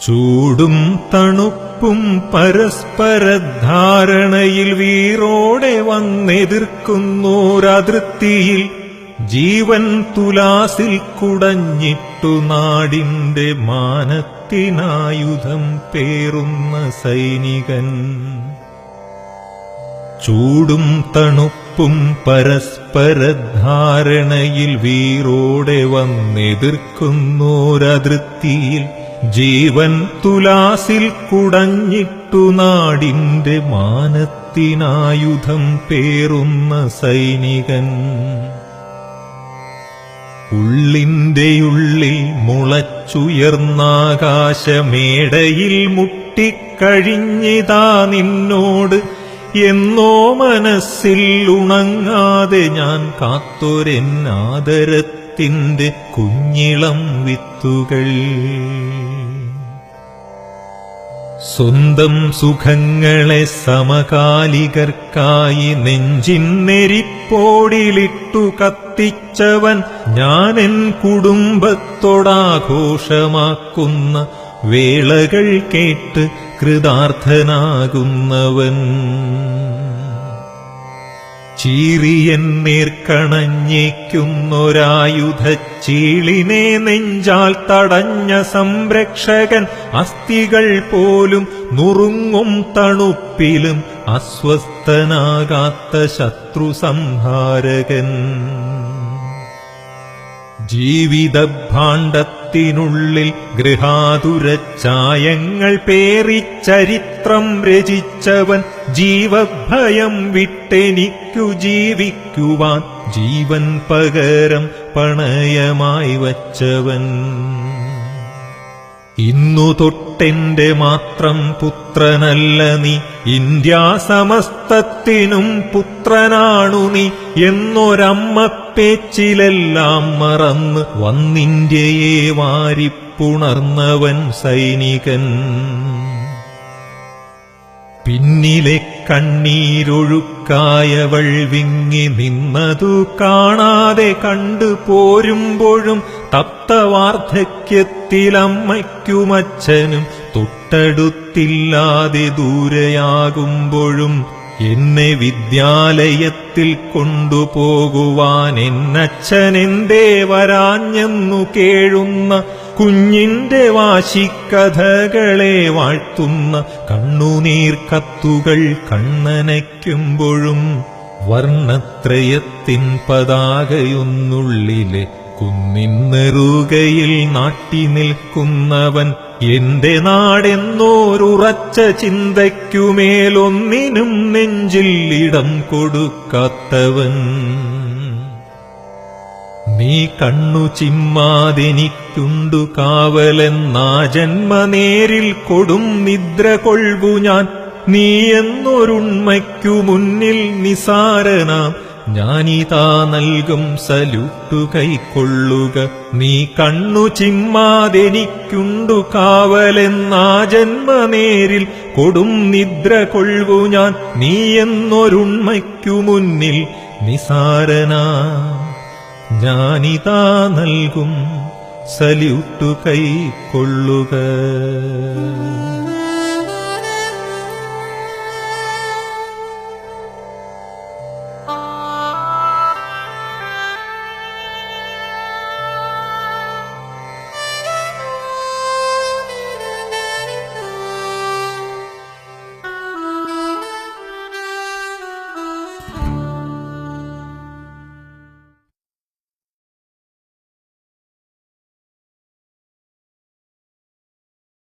ചൂടും തണുപ്പും പരസ്പരധാരണയിൽ വീറോടെ വന്നെതിർക്കുന്നോരതിർത്തിയിൽ ജീവൻ തുലാസിൽ കുടഞ്ഞിട്ടു നാടിന്റെ മാനത്തിനായുധം പേറുന്ന സൈനികൻ. ചൂടും തണുപ്പും പരസ്പരധാരണയിൽ വീറോടെ വന്നെതിർക്കുന്നോരതിർത്തിയിൽ ജീവൻ തുലാസിൽ കുടഞ്ഞിട്ടു നാടിന്റെ മാനത്തിനായുധം പേറുന്ന സൈനികൻ. ഉള്ളിന്റെയുള്ളിൽ മുളച്ചുയർന്നാകാശമേടയിൽ മുട്ടിക്കഴിഞ്ഞിതാ നിന്നോട് എന്നോ മനസ്സിൽ ഉണങ്ങാതെ ഞാൻ കാത്തൊരെന്നാദരത്തിന്റെ കുഞ്ഞിളം വിത്തുകൾ. സ്വന്തം സുഖങ്ങളെ സമകാലികർക്കായി നെഞ്ചിൻ നെരിപ്പോടിലിട്ടു കത്തിച്ചവൻ ഞാനെൻ കുടുംബത്തോടാഘോഷമാക്കുന്ന വേളകൾ കേട്ട് കൃതാർത്ഥനാകുന്നവൻ. ചീറിയൻ നേർക്കണഞ്ഞേക്കുന്നൊരായുധച്ചീളിനെ നെഞ്ചാൽ തടഞ്ഞ സംരക്ഷകൻ. അസ്ഥികൾ പോലും നുറുങ്ങും തണുപ്പിലും അസ്വസ്ഥനാകാത്ത ശത്രു സംഹാരകൻ. ജീവിതഭാണ്ഡത്തിനുള്ളിൽ ഗൃഹാതുരച്ചായങ്ങൾ പേറിച്ചരിത്രം രചിച്ചവൻ. ജീവഭയം വിട്ടെനിക്കു ജീവിക്കുവാൻ ജീവൻ പകരം പണയമായി വച്ചവൻ. ഇന്നു തൊട്ടെന്റെ മാത്രം പുത്രനല്ല നീ, ഇന്ത്യാസമസ്തത്തിനും പുത്രനാണു നീ എന്നൊരമ്മപ്പേച്ചിലെല്ലാം മറന്ന് വന്നിന്ത്യയെ വാരിപ്പുണർന്നവൻ സൈനികൻ. പിന്നിലെ കണ്ണീരൊഴുക്കായവൾ വിങ്ങി നിന്നതു കാണാതെ കണ്ടു പോരുമ്പോഴും തപ്തവാർദ്ധക്യത്തിലമ്മയ്ക്കുമച്ഛനും തൊട്ടടുത്തില്ലാതെ ദൂരെയാകുമ്പോഴും എന്നെ വിദ്യാലയത്തിൽ കൊണ്ടുപോകുവാൻ എന്നച്ഛനെന്തേ വരാഞ്ഞെന്നു കേഴുന്ന കുഞ്ഞിന്റെ വാശിക്കഥകളെ വാഴ്ത്തുന്ന കണ്ണുനീർ കത്തുകൾ കണ്ണനയ്ക്കുമ്പോഴും വർണ്ണത്രയത്തിൻ പതാകയൊന്നുള്ളിലെ കുന്നിൻ നെറുകയിൽ നാട്ടി നിൽക്കുന്നവൻ. എന്റെ നാടെന്നോരുറച്ച ചിന്തയ്ക്കുമേലൊന്നിനും നെഞ്ചിൽ ഇടം കൊടുക്കാത്തവൻ. നീ കണ്ണു ചിമ്മാതെനിക്കുണ്ടു കാവലെന്നാ ജന്മനേരിൽ കൊടും നിദ്ര കൊൾവു ഞാൻ. നീ എന്നൊരുണ്മയ്ക്കു മുന്നിൽ നിസാരനാം ഞാനിതാ നൽകും സല്യൂട്ടു കൈക്കൊള്ളുക. നീ കണ്ണു ചിമ്മാതെനിക്കുണ്ടു കാവലെന്നാ ജന്മനേരിൽ കൊടും നിദ്ര കൊൾവു ഞാൻ. നീ എന്നൊരുണ്മയ്ക്കു മുന്നിൽ നിസാരനാം ഞാനിതാ നൽകും സല്യൂട്ടു കൈക്കൊള്ളുക.